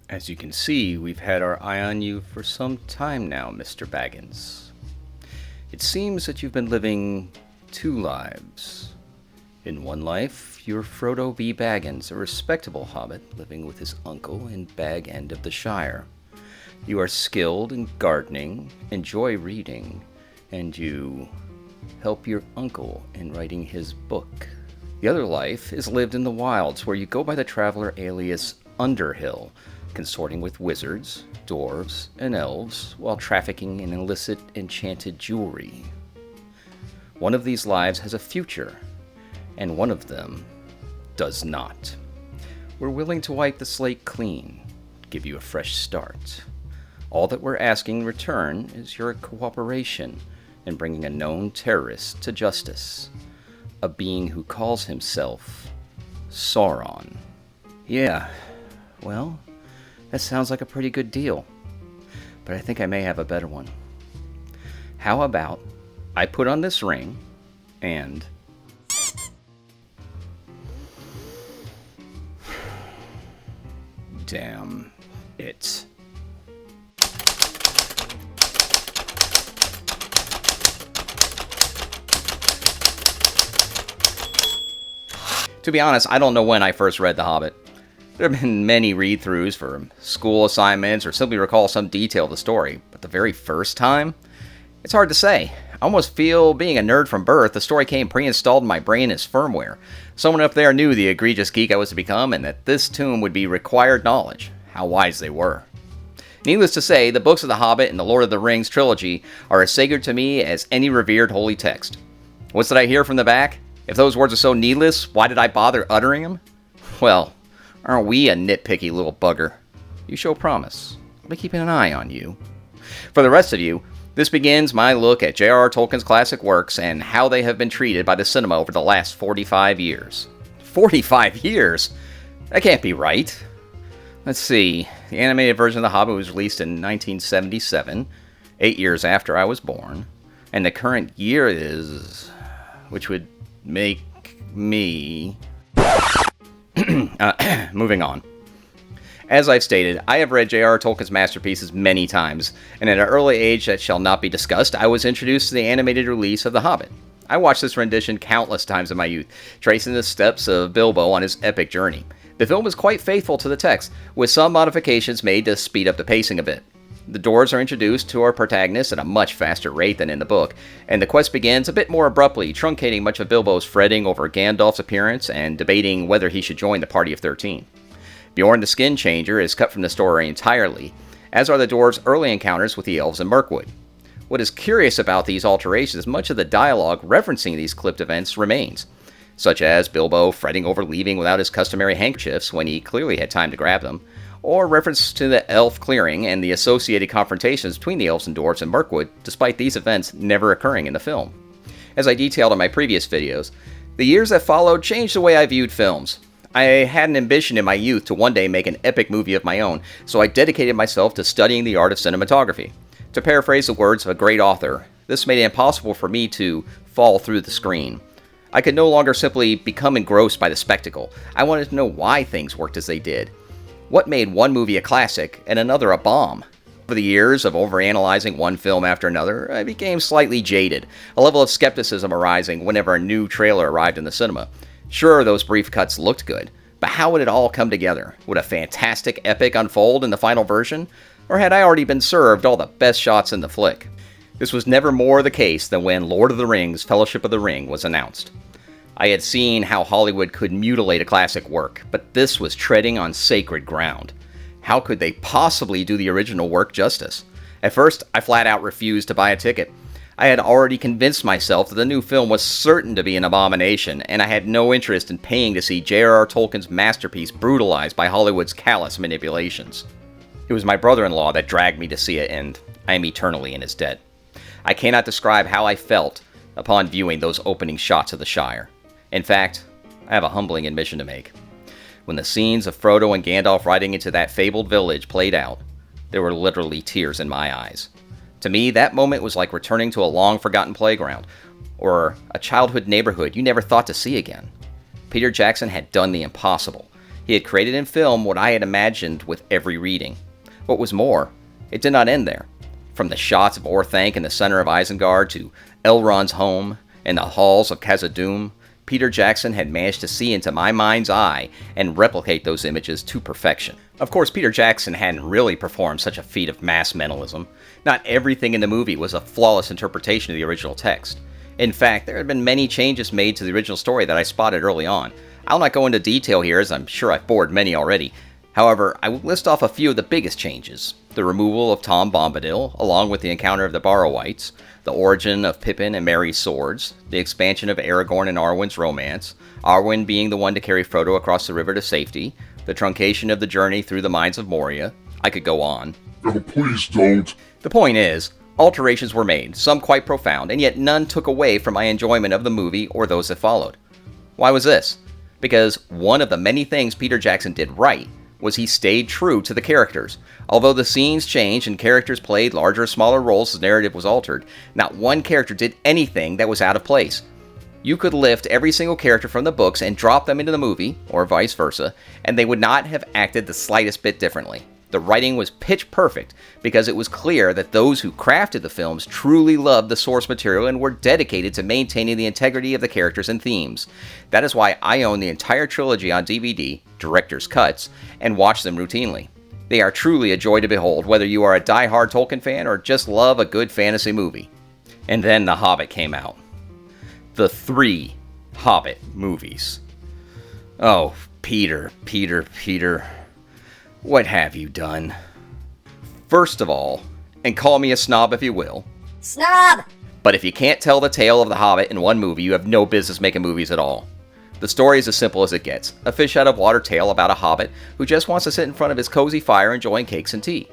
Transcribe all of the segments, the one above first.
As you can see, we've had our eye on you for some time now, Mr. Baggins. It seems that you've been living two lives. In one life, you're Frodo B. Baggins, a respectable hobbit living with his uncle in Bag End of the Shire. You are skilled in gardening, enjoy reading, and you help your uncle in writing his book. The other life is lived in the wilds, where you go by the traveler alias Underhill, consorting with wizards, dwarves, and elves while trafficking in illicit enchanted jewelry. One of these lives has a future, and one of them does not. We're willing to wipe the slate clean, give you a fresh start. All that we're asking in return is your cooperation in bringing a known terrorist to justice, a being who calls himself Sauron. Yeah, well, that sounds like a pretty good deal, but I think I may have a better one. How about I put on this ring and... damn it. To be honest, I don't know when I first read The Hobbit. There have been many read-throughs for school assignments or simply recall some detail of the story, but the very first time? It's hard to say. I almost feel, being a nerd from birth, the story came pre-installed in my brain as firmware. Someone up there knew the egregious geek I was to become and that this tome would be required knowledge. How wise they were. Needless to say, the books of The Hobbit and the Lord of the Rings trilogy are as sacred to me as any revered holy text. What's that I hear from the back? If those words are so needless, why did I bother uttering them? Well, aren't we a nitpicky little bugger? You show promise. I'll be keeping an eye on you. For the rest of you, this begins my look at J.R.R. Tolkien's classic works and how they have been treated by the cinema over the last 45 years. 45 years? That can't be right. Let's see. The animated version of The Hobbit was released in 1977, 8 years after I was born. And the current year is... which would make me... moving on. As I've stated, I have read J.R.R. Tolkien's masterpieces many times, and at an early age that shall not be discussed, I was introduced to the animated release of The Hobbit. I watched this rendition countless times in my youth, tracing the steps of Bilbo on his epic journey. The film is quite faithful to the text, with some modifications made to speed up the pacing a bit. The dwarves are introduced to our protagonist at a much faster rate than in the book, and the quest begins a bit more abruptly, truncating much of Bilbo's fretting over Gandalf's appearance and debating whether he should join the Party of 13. Bjorn the Skin Changer is cut from the story entirely, as are the dwarves' early encounters with the elves in Mirkwood. What is curious about these alterations is much of the dialogue referencing these clipped events remains, such as Bilbo fretting over leaving without his customary handkerchiefs when he clearly had time to grab them, or reference to the elf clearing and the associated confrontations between the elves and dwarves in Mirkwood, despite these events never occurring in the film. As I detailed in my previous videos, the years that followed changed the way I viewed films. I had an ambition in my youth to one day make an epic movie of my own, so I dedicated myself to studying the art of cinematography. To paraphrase the words of a great author, this made it impossible for me to fall through the screen. I could no longer simply become engrossed by the spectacle. I wanted to know why things worked as they did. What made one movie a classic and another a bomb? Over the years of overanalyzing one film after another, I became slightly jaded, a level of skepticism arising whenever a new trailer arrived in the cinema. Sure, those brief cuts looked good, but how would it all come together? Would a fantastic epic unfold in the final version? Or had I already been served all the best shots in the flick? This was never more the case than when Lord of the Rings: Fellowship of the Ring was announced. I had seen how Hollywood could mutilate a classic work, but this was treading on sacred ground. How could they possibly do the original work justice? At first, I flat out refused to buy a ticket. I had already convinced myself that the new film was certain to be an abomination, and I had no interest in paying to see J.R.R. Tolkien's masterpiece brutalized by Hollywood's callous manipulations. It was my brother-in-law that dragged me to see it, and I am eternally in his debt. I cannot describe how I felt upon viewing those opening shots of the Shire. In fact, I have a humbling admission to make. When the scenes of Frodo and Gandalf riding into that fabled village played out, there were literally tears in my eyes. To me, that moment was like returning to a long-forgotten playground, or a childhood neighborhood you never thought to see again. Peter Jackson had done the impossible. He had created in film what I had imagined with every reading. What was more, it did not end there. From the shots of Orthanc in the center of Isengard to Elrond's home and the halls of Khazad-dûm, Peter Jackson had managed to see into my mind's eye and replicate those images to perfection. Of course, Peter Jackson hadn't really performed such a feat of mass mentalism. Not everything in the movie was a flawless interpretation of the original text. In fact, there had been many changes made to the original story that I spotted early on. I'll not go into detail here, as I'm sure I've bored many already. However, I will list off a few of the biggest changes. The removal of Tom Bombadil, along with the encounter of the Barrow-wights, the origin of Pippin and Merry's swords, the expansion of Aragorn and Arwen's romance, Arwen being the one to carry Frodo across the river to safety, the truncation of the journey through the mines of Moria. I could go on. Oh, please don't. The point is, alterations were made, some quite profound, and yet none took away from my enjoyment of the movie or those that followed. Why was this? Because one of the many things Peter Jackson did right was he stayed true to the characters. Although the scenes changed and characters played larger or smaller roles as narrative was altered, not one character did anything that was out of place. You could lift every single character from the books and drop them into the movie, or vice versa, and they would not have acted the slightest bit differently. The writing was pitch perfect because it was clear that those who crafted the films truly loved the source material and were dedicated to maintaining the integrity of the characters and themes. That is why I own the entire trilogy on DVD, director's cuts, and watch them routinely. They are truly a joy to behold, whether you are a die-hard Tolkien fan or just love a good fantasy movie. And then The Hobbit came out. The 3 Hobbit movies. Oh, Peter. What have you done? First of all, and call me a snob if you will. Snob! But if you can't tell the tale of the Hobbit in one movie, you have no business making movies at all. The story is as simple as it gets. A fish-out-of-water tale about a hobbit who just wants to sit in front of his cozy fire enjoying cakes and tea.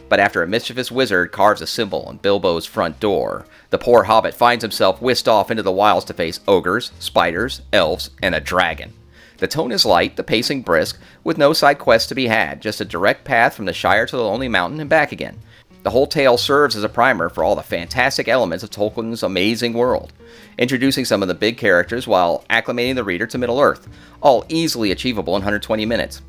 But after a mischievous wizard carves a symbol on Bilbo's front door, the poor hobbit finds himself whisked off into the wilds to face ogres, spiders, elves, and a dragon. The tone is light, the pacing brisk, with no side quests to be had, just a direct path from the Shire to the Lonely Mountain and back again. The whole tale serves as a primer for all the fantastic elements of Tolkien's amazing world, introducing some of the big characters while acclimating the reader to Middle-earth, all easily achievable in 120 minutes.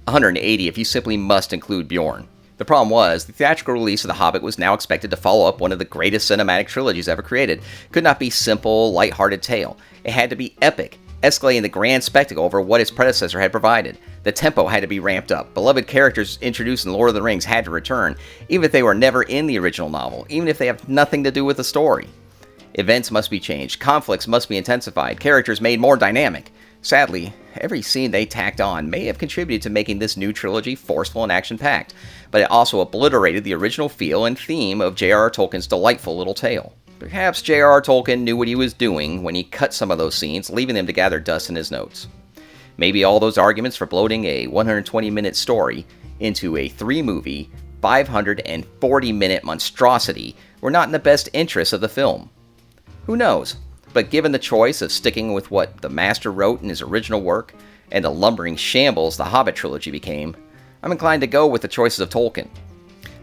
180 if you simply must include Bjorn. The problem was, the theatrical release of The Hobbit was now expected to follow up one of the greatest cinematic trilogies ever created. It could not be simple, light-hearted tale. It had to be epic, escalating the grand spectacle over what its predecessor had provided. The tempo had to be ramped up. Beloved characters introduced in Lord of the Rings had to return, even if they were never in the original novel, even if they have nothing to do with the story. Events must be changed, conflicts must be intensified, characters made more dynamic. Sadly, every scene they tacked on may have contributed to making this new trilogy forceful and action-packed, but it also obliterated the original feel and theme of J.R.R. Tolkien's delightful little tale. Perhaps J.R.R. Tolkien knew what he was doing when he cut some of those scenes, leaving them to gather dust in his notes. Maybe all those arguments for bloating a 120-minute story into a 3-movie, 540-minute monstrosity were not in the best interests of the film. Who knows? But given the choice of sticking with what the master wrote in his original work and the lumbering shambles the Hobbit trilogy became, I'm inclined to go with the choices of Tolkien.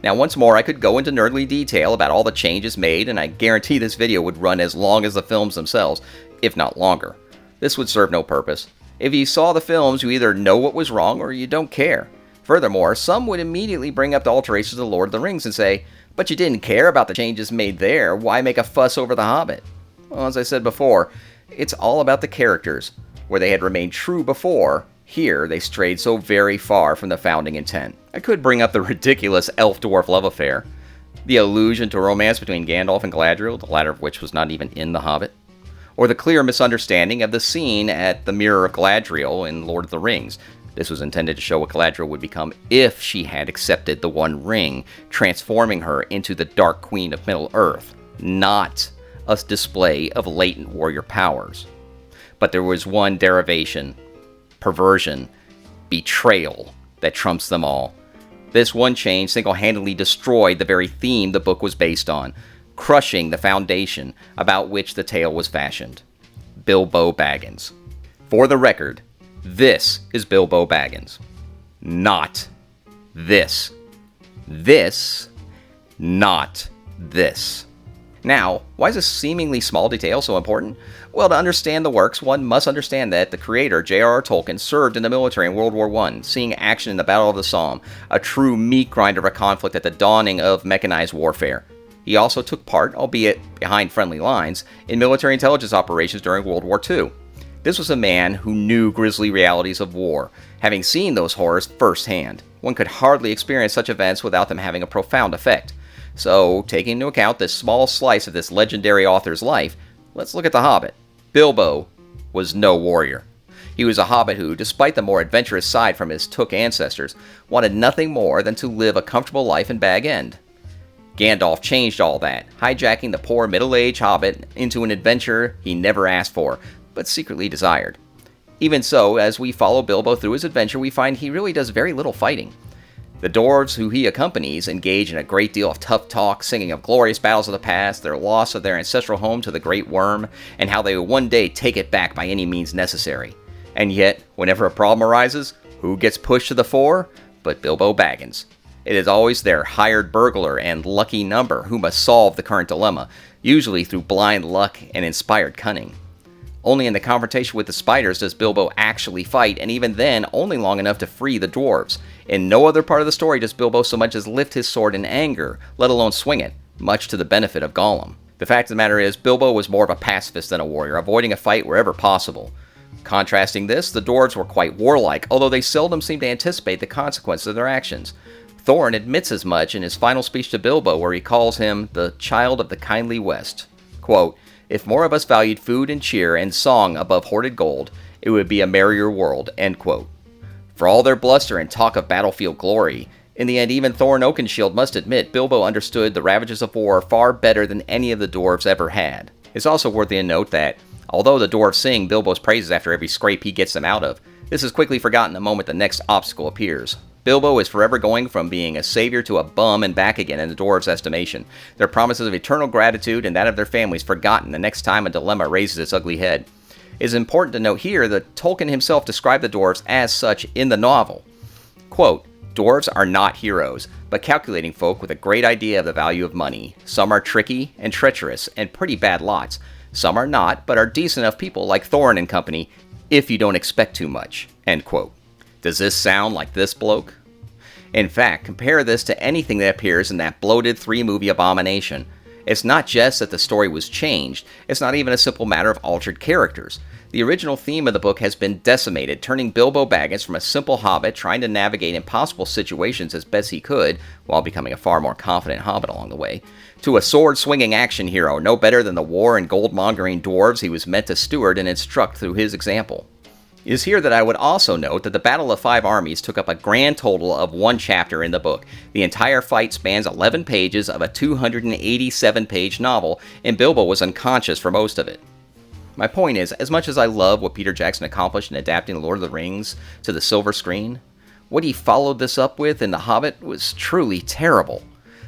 Now, once more, I could go into nerdly detail about all the changes made, and I guarantee this video would run as long as the films themselves, if not longer. This would serve no purpose. If you saw the films, you either know what was wrong or you don't care. Furthermore, some would immediately bring up the alterations of The Lord of the Rings and say, but you didn't care about the changes made there, why make a fuss over The Hobbit? Well, as I said before, it's all about the characters. Where they had remained true before, here they strayed so very far from the founding intent. I could bring up the ridiculous elf-dwarf love affair, the allusion to a romance between Gandalf and Galadriel, the latter of which was not even in The Hobbit, or the clear misunderstanding of the scene at the Mirror of Galadriel in Lord of the Rings. This was intended to show what Galadriel would become if she had accepted the One Ring, transforming her into the Dark Queen of Middle-earth, not a display of latent warrior powers. But there was one derivation, perversion, betrayal, that trumps them all. This one change single-handedly destroyed the very theme the book was based on, crushing the foundation about which the tale was fashioned. Bilbo Baggins. For the record, this is Bilbo Baggins. Not this. This, not this. Now, why is this seemingly small detail so important? Well, to understand the works, one must understand that the creator, J.R.R. Tolkien, served in the military in World War I, seeing action in the Battle of the Somme, a true meat grinder of a conflict at the dawning of mechanized warfare. He also took part, albeit behind friendly lines, in military intelligence operations during World War II. This was a man who knew grisly realities of war, having seen those horrors firsthand. One could hardly experience such events without them having a profound effect. So, taking into account this small slice of this legendary author's life, let's look at the Hobbit. Bilbo was no warrior. He was a hobbit who, despite the more adventurous side from his Took ancestors, wanted nothing more than to live a comfortable life in Bag End. Gandalf changed all that, hijacking the poor middle-aged hobbit into an adventure he never asked for, but secretly desired. Even so, as we follow Bilbo through his adventure, we find he really does very little fighting. The dwarves who he accompanies engage in a great deal of tough talk, singing of glorious battles of the past, their loss of their ancestral home to the Great Worm, and how they will one day take it back by any means necessary. And yet, whenever a problem arises, who gets pushed to the fore but Bilbo Baggins? It is always their hired burglar and lucky number who must solve the current dilemma, usually through blind luck and inspired cunning. Only in the confrontation with the spiders does Bilbo actually fight, and even then, only long enough to free the dwarves. In no other part of the story does Bilbo so much as lift his sword in anger, let alone swing it, much to the benefit of Gollum. The fact of the matter is, Bilbo was more of a pacifist than a warrior, avoiding a fight wherever possible. Contrasting this, the dwarves were quite warlike, although they seldom seemed to anticipate the consequences of their actions. Thorin admits as much in his final speech to Bilbo, where he calls him the child of the kindly West. Quote, "If more of us valued food and cheer and song above hoarded gold, it would be a merrier world," end quote. For all their bluster and talk of battlefield glory, in the end even Thorin Oakenshield must admit Bilbo understood the ravages of war far better than any of the dwarves ever had. It's also worthy of note that, although the dwarves sing Bilbo's praises after every scrape he gets them out of, this is quickly forgotten the moment the next obstacle appears. Bilbo is forever going from being a savior to a bum and back again in the dwarves' estimation, their promises of eternal gratitude and that of their families forgotten the next time a dilemma raises its ugly head. It is important to note here that Tolkien himself described the dwarves as such in the novel. Quote, "Dwarves are not heroes, but calculating folk with a great idea of the value of money. Some are tricky and treacherous and pretty bad lots. Some are not, but are decent enough people like Thorin and company, if you don't expect too much." End quote. Does this sound like this bloke? In fact, compare this to anything that appears in that bloated 3-movie abomination. It's not just that the story was changed, it's not even a simple matter of altered characters. The original theme of the book has been decimated, turning Bilbo Baggins from a simple hobbit trying to navigate impossible situations as best he could, while becoming a far more confident hobbit along the way, to a sword-swinging action hero, no better than the war and gold-mongering dwarves he was meant to steward and instruct through his example. It is here that I would also note that the Battle of Five Armies took up a grand total of 1 chapter in the book. The entire fight spans 11 pages of a 287-page novel, and Bilbo was unconscious for most of it. My point is, as much as I love what Peter Jackson accomplished in adapting The Lord of the Rings to the silver screen, what he followed this up with in The Hobbit was truly terrible.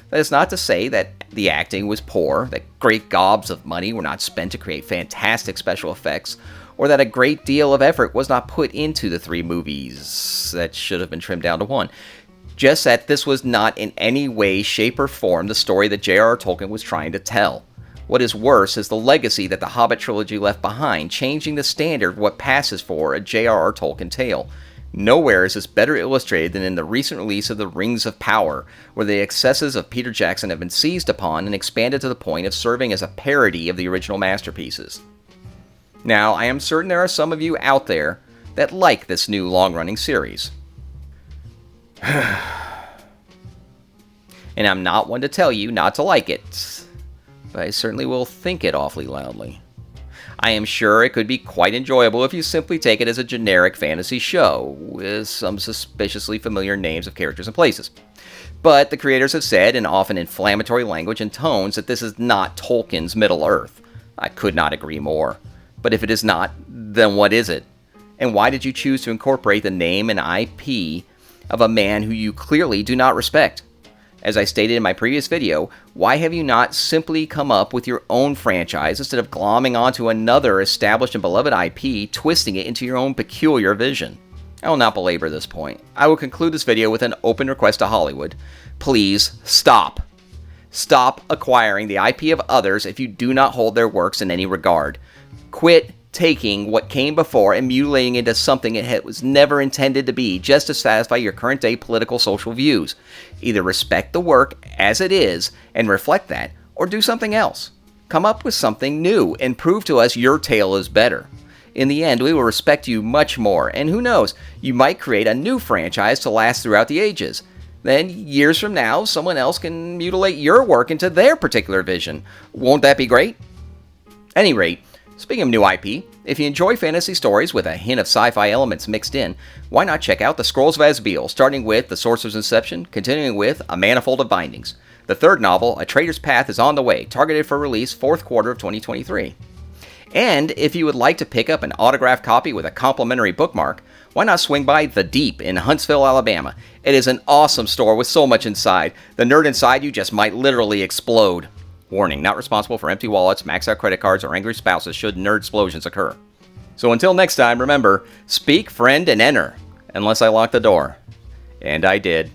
That is not to say that the acting was poor, that great gobs of money were not spent to create fantastic special effects, or that a great deal of effort was not put into the 3 movies that should have been trimmed down to 1. Just that this was not in any way, shape, or form the story that J.R.R. Tolkien was trying to tell. What is worse is the legacy that the Hobbit trilogy left behind, changing the standard of what passes for a J.R.R. Tolkien tale. Nowhere is this better illustrated than in the recent release of The Rings of Power, where the excesses of Peter Jackson have been seized upon and expanded to the point of serving as a parody of the original masterpieces. Now, I am certain there are some of you out there that like this new long-running series. And I'm not one to tell you not to like it, but I certainly will think it awfully loudly. I am sure it could be quite enjoyable if you simply take it as a generic fantasy show, with some suspiciously familiar names of characters and places. But the creators have said, in often inflammatory language and tones, that this is not Tolkien's Middle-earth. I could not agree more. But if it is not, then what is it? And why did you choose to incorporate the name and IP of a man who you clearly do not respect? As I stated in my previous video, why have you not simply come up with your own franchise instead of glomming onto another established and beloved IP, twisting it into your own peculiar vision? I will not belabor this point. I will conclude this video with an open request to Hollywood. Please stop. Stop acquiring the IP of others if you do not hold their works in any regard. Quit taking what came before and mutilating it into something it was never intended to be just to satisfy your current day political social views. Either respect the work as it is and reflect that, or do something else. Come up with something new and prove to us your tale is better. In the end, we will respect you much more, and who knows, you might create a new franchise to last throughout the ages. Then, years from now, someone else can mutilate your work into their particular vision. Won't that be great? Any rate, speaking of new IP, if you enjoy fantasy stories with a hint of sci-fi elements mixed in, why not check out the Scrolls of Asbiel, starting with The Sorcerer's Inception, continuing with A Manifold of Bindings. The third novel, A Traitor's Path, is on the way, targeted for release fourth quarter of 2023. And if you would like to pick up an autographed copy with a complimentary bookmark, why not swing by The Deep in Huntsville, Alabama? It is an awesome store with so much inside. The nerd inside you just might literally explode. Warning, not responsible for empty wallets, maxed out credit cards, or angry spouses should nerd explosions occur. So until next time, remember, speak, friend, and enter. Unless I lock the door. And I did.